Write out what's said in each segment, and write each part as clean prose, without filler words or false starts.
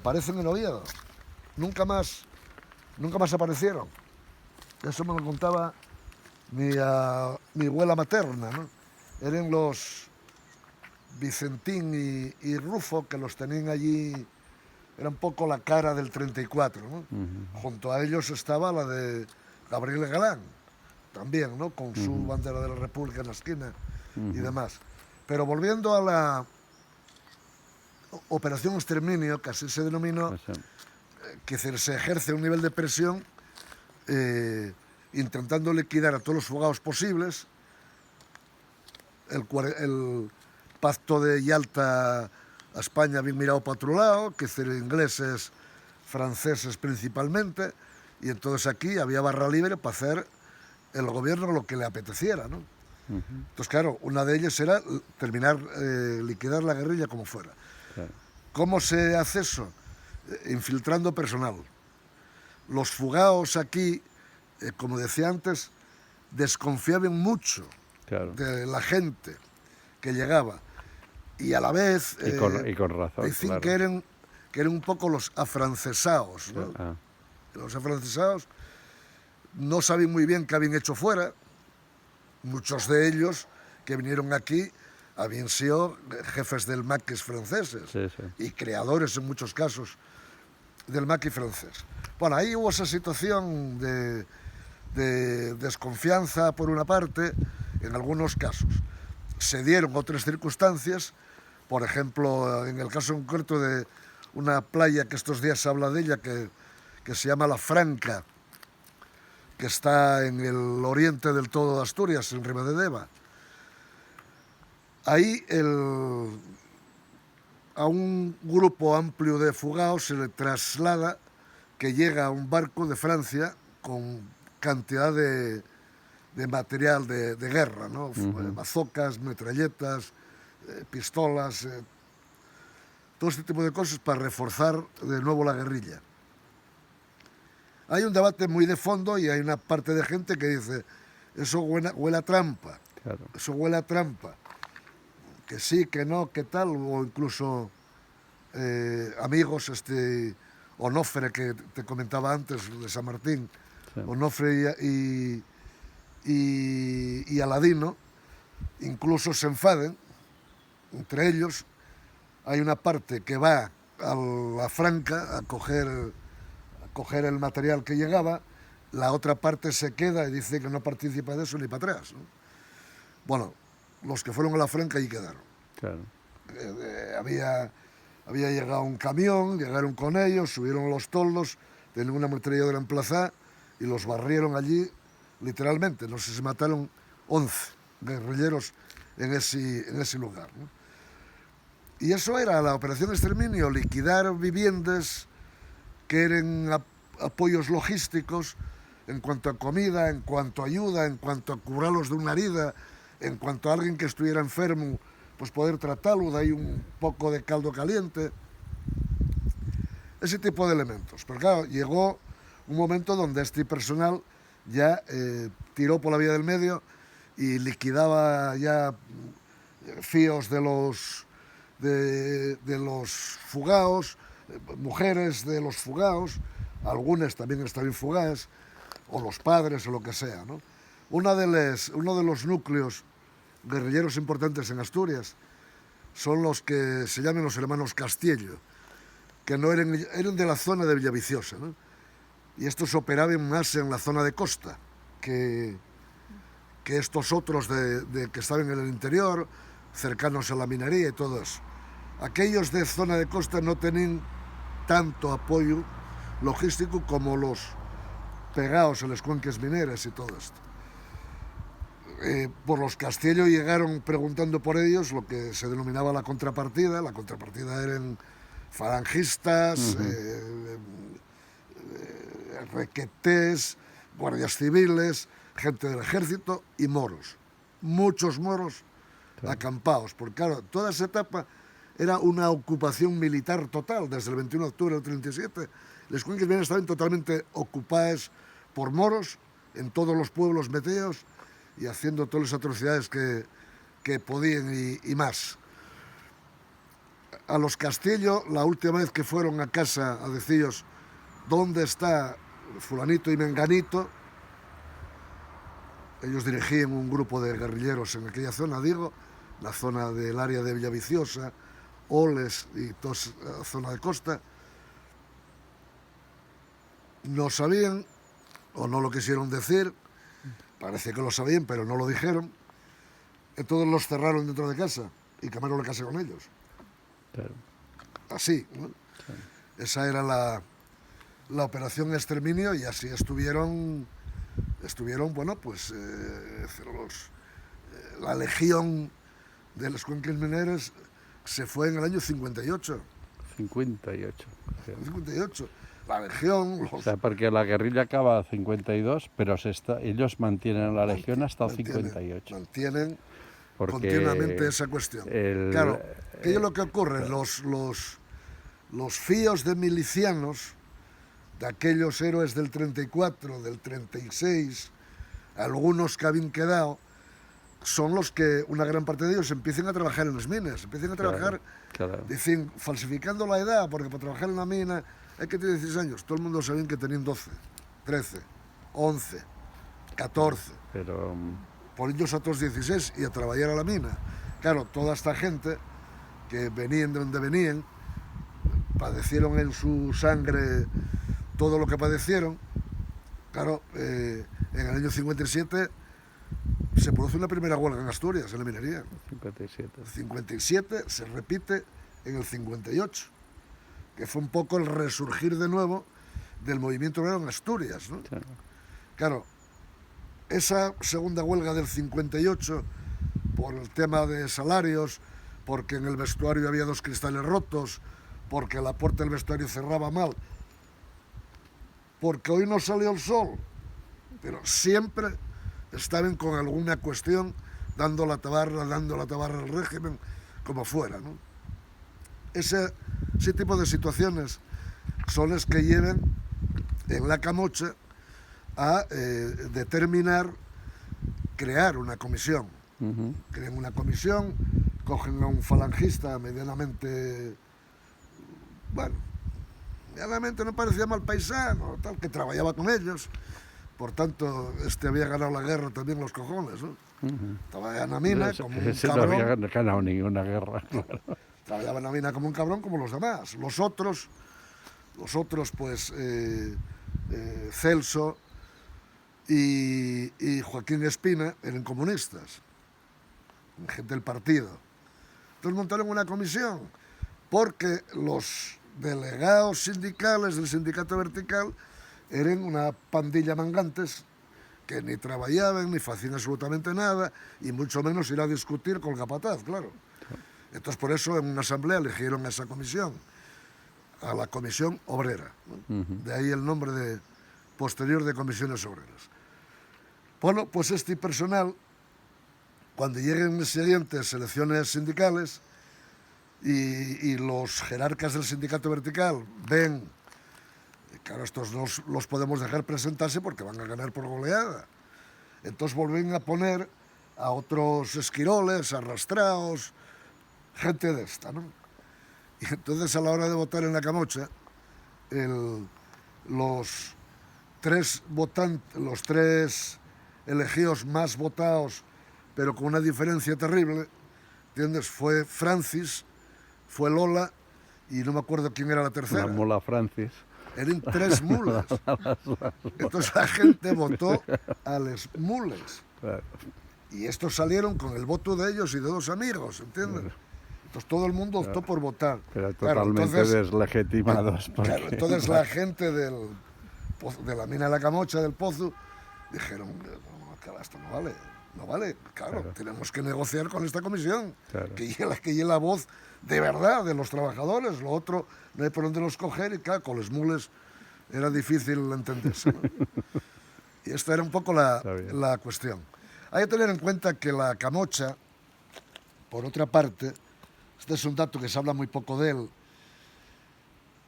desaparecen en Oviedo. Nunca más aparecieron. Eso me lo contaba mi abuela materna, ¿no? Eran los Vicentín y Rufo, que los tenían allí, era un poco la cara del 34, ¿no? Junto a ellos estaba la de Gabriel Galán, también, ¿no? Con su bandera de la República en la esquina y demás. Pero volviendo a la Operación Exterminio, que así se denominó, que se ejerce un nivel de presión intentando liquidar a todos los fugados posibles. El pacto de Yalta a España bien mirado para otro lado, que decir, ingleses, franceses principalmente, y entonces aquí había barra libre para hacer el gobierno lo que le apeteciera, ¿no? Entonces, claro, una de ellas era liquidar la guerrilla como fuera. Claro. ¿Cómo se hace eso? Infiltrando personal. Los fugados aquí, como decía antes, desconfiaban mucho de la gente que llegaba. Y a la vez... y con razón, dicen que eran un poco los afrancesados, ¿no? Los afrancesados no saben muy bien qué habían hecho fuera. Muchos de ellos que vinieron aquí habían sido jefes del maquis franceses y creadores en muchos casos del maquis francés. Bueno, ahí hubo esa situación de desconfianza por una parte, en algunos casos. Se dieron otras circunstancias, por ejemplo, en el caso concreto de una playa que estos días se habla de ella, que se llama La Franca, que está en el oriente del todo de Asturias, en Ribadedeva. Ahí a un grupo amplio de fugados se le traslada que llega a un barco de Francia con cantidad de material de guerra, ¿no? Bazocas, metralletas, pistolas, todo este tipo de cosas para reforzar de nuevo la guerrilla. Hay un debate muy de fondo y hay una parte de gente que dice eso huele a trampa, eso huele a trampa, que sí, que no, que tal, o incluso amigos, Onofre, que te comentaba antes, de San Martín, Onofre y Aladino, incluso se enfaden entre ellos. Hay una parte que va a la Franca a coger el material que llegaba, la otra parte se queda y dice que no participa de eso ni para atrás, ¿no? Bueno, los que fueron a la Franca ahí quedaron. Claro. Había llegado un camión, llegaron con ellos, subieron los toldos, tenían una ametralladora emplazada y los barrieron allí, literalmente. No sé si mataron 11 guerrilleros en ese lugar, ¿no? Y eso era la operación exterminio, liquidar viviendas que eran apoyos logísticos en cuanto a comida, en cuanto a ayuda, en cuanto a curarlos de una herida, en cuanto a alguien que estuviera enfermo, pues poder tratarlo, de ahí un poco de caldo caliente, ese tipo de elementos. Pero claro, llegó un momento donde este personal ya tiró por la vía del medio y liquidaba ya fíos de los fugados, mujeres de los fugados, algunas también estaban fugadas, o los padres o lo que sea, ¿no? Uno de los núcleos guerrilleros importantes en Asturias son los que se llaman los hermanos Castillo, que no eran de la zona de Villaviciosa, ¿no? Y estos operaban más en la zona de costa que estos otros que estaban en el interior, cercanos a la minería y todo eso. Aquellos de zona de costa no tenían tanto apoyo logístico como los pegados a las cuencas mineras y todo esto. Por los Castillo llegaron preguntando por ellos lo que se denominaba la contrapartida. La contrapartida eran falangistas, requetés, guardias civiles, gente del ejército y moros. Muchos moros acampados, porque claro, toda esa etapa era una ocupación militar total, desde el 21 de octubre del 37. Las cuencas mineras estaban totalmente ocupadas por moros en todos los pueblos metidos y haciendo todas las atrocidades que podían y más. a los Castillo, la última vez que fueron a casa a deciros dónde está fulanito y menganito, ellos dirigían un grupo de guerrilleros en aquella zona, digo, la zona del área de Villaviciosa, Oles y toda la zona de costa. No sabían, o no lo quisieron decir, parece que lo sabían, pero no lo dijeron. Entonces los cerraron dentro de casa y quemaron la casa con ellos. Claro. Así, ¿no? Claro. Esa era la operación exterminio, y así estuvieron, bueno, pues la legión de los cuenques mineros se fue en el año 58. 58. Sí. 58. La legión... O sea, porque la guerrilla acaba en 52, pero ellos mantienen la legión hasta el 58. Mantienen Porque continuamente esa cuestión. Claro, ¿qué es lo que ocurre? Claro. Los fíos de milicianos, de aquellos héroes del 34, del 36, algunos que habían quedado, son los que, una gran parte de ellos, empiecen a trabajar en las minas, empiecen a trabajar, claro. Dicen, falsificando la edad, porque para trabajar en la mina hay que tener 16 años. Todo el mundo sabía que tenían 12, 13, 11, 14. Pero... Por ellos otros 16 y a trabajar a la mina. Claro, toda esta gente que venían de donde venían, padecieron en su sangre todo lo que padecieron. Claro, en el año 57 se produce una primera huelga en Asturias, en la minería. 57. El 57 se repite en el 58, que fue un poco el resurgir de nuevo del movimiento obrero en Asturias, ¿no? Claro. Claro, esa segunda huelga del 58, por el tema de salarios, porque en el vestuario había 2 cristales rotos, porque la puerta del vestuario cerraba mal, porque hoy no salió el sol, pero siempre estaban con alguna cuestión dando la tabarra al régimen, como fuera, ¿no? Ese tipo de situaciones son las que llevan en la Camocha a determinar crear una comisión. Crean una comisión, cogen a un falangista medianamente, bueno, medianamente no parecía mal paisano, tal, que trabajaba con ellos. Por tanto, había ganado la guerra también los cojones, ¿no? Trabajaba en la mina como un cabrón. No había ganado ninguna guerra, claro. Trabajaba en la mina como un cabrón, como los demás. Los otros pues, Celso y Joaquín Espina eran comunistas, gente del partido. Entonces montaron una comisión, porque los delegados sindicales del sindicato vertical eran una pandilla mangantes que ni trabajaban, ni hacían absolutamente nada, y mucho menos ir a discutir con el capataz, claro. Entonces, por eso, en una asamblea eligieron a esa comisión, a la Comisión Obrera, ¿no? De ahí el nombre posterior de Comisiones Obreras. Bueno, pues este personal, cuando lleguen las siguientes elecciones sindicales y los jerarcas del sindicato vertical ven, claro, estos no los podemos dejar presentarse porque van a ganar por goleada. Entonces vuelven a poner a otros esquiroles, arrastrados, gente de esta, ¿no? Y entonces, a la hora de votar en la Camocha, los tres elegidos más votados, pero con una diferencia terrible, ¿entiendes? Fue Francis, fue Lola, y no me acuerdo quién era la tercera. La mula Francis. Eran 3 mulas. Entonces la gente votó a las mulas. Claro. Y estos salieron con el voto de ellos y de 2 amigos, ¿entiendes? Claro. Entonces todo el mundo optó por votar. Pero totalmente deslegitimados. Porque... Claro, entonces la gente de la mina de la Camocha, del Pozo, dijeron, no, esto no vale, claro, tenemos que negociar con esta comisión, claro, que lleve la voz de verdad de los trabajadores, lo otro no hay por dónde los coger, y claro, con los mules era difícil entenderse, ¿no? Y esta era un poco la cuestión. Hay que tener en cuenta que la Camocha, por otra parte, este es un dato que se habla muy poco de él,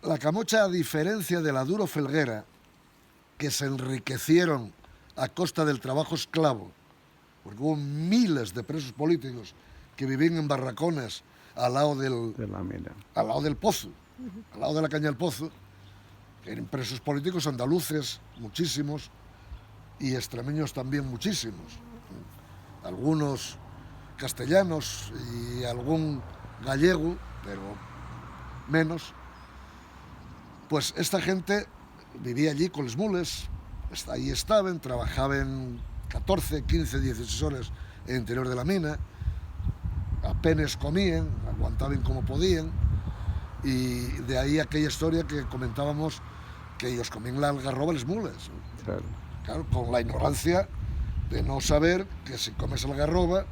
la Camocha, a diferencia de la Duro Felguera, que se enriquecieron a costa del trabajo esclavo, porque hubo miles de presos políticos que vivían en barracones al lado De la mina. al lado del pozo, al lado de la caña del pozo, que eran presos políticos andaluces, muchísimos, y extremeños también muchísimos. Algunos castellanos y algún gallego, pero menos. Pues esta gente vivía allí con les mules, ahí estaban, trabajaban 14, 15, 16 horas en el interior de la mina, apenas comían, aguantaban como podían, y de ahí aquella historia que comentábamos, que ellos comían la algarroba les mules. Claro. Claro, con la ignorancia de no saber que si comes algarroba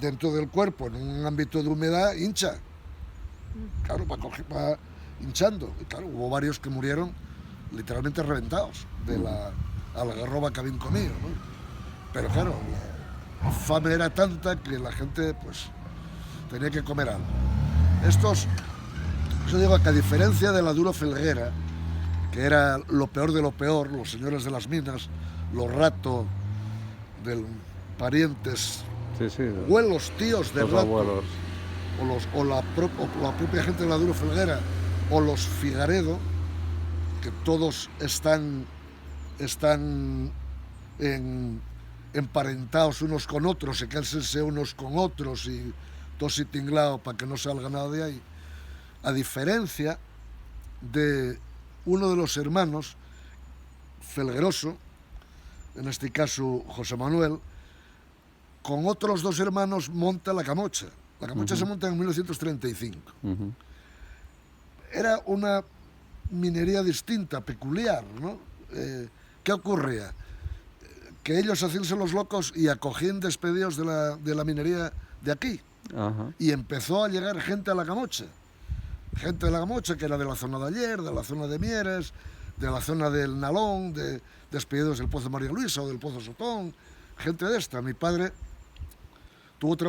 dentro del cuerpo, en un ámbito de humedad, hincha. Claro, va hinchando. Y claro, hubo varios que murieron literalmente reventados de la algarroba que habían comido, ¿no? Pero claro, la fame era tanta que la gente pues tenía que comer algo. Yo digo que a diferencia de la Duro Felguera, que era lo peor de lo peor, los señores de las minas, los ratos de parientes, Sí, abuelos, tíos de los rato, abuelos. o la propia gente de la Duro Felguera, o los Figaredo, que todos están emparentados unos con otros, se cálsense unos con otros y todos y tinglao para que no salga nada de ahí. A diferencia de uno de los hermanos, Felgueroso, en este caso José Manuel, con otros dos hermanos monta la Camocha. La Camocha se monta en 1935. Era una minería distinta, peculiar, ¿no? ¿Qué ocurría? Que ellos hacíanse los locos y acogían despedidos de la minería de aquí. Ajá. Y empezó a llegar gente a la Camocha. Gente de la Camocha que era de la zona de Ayer, de la zona de Mieres, de la zona del Nalón, despedidos del Pozo María Luisa o del Pozo Sotón, gente de esta. Mi padre tuvo trabajo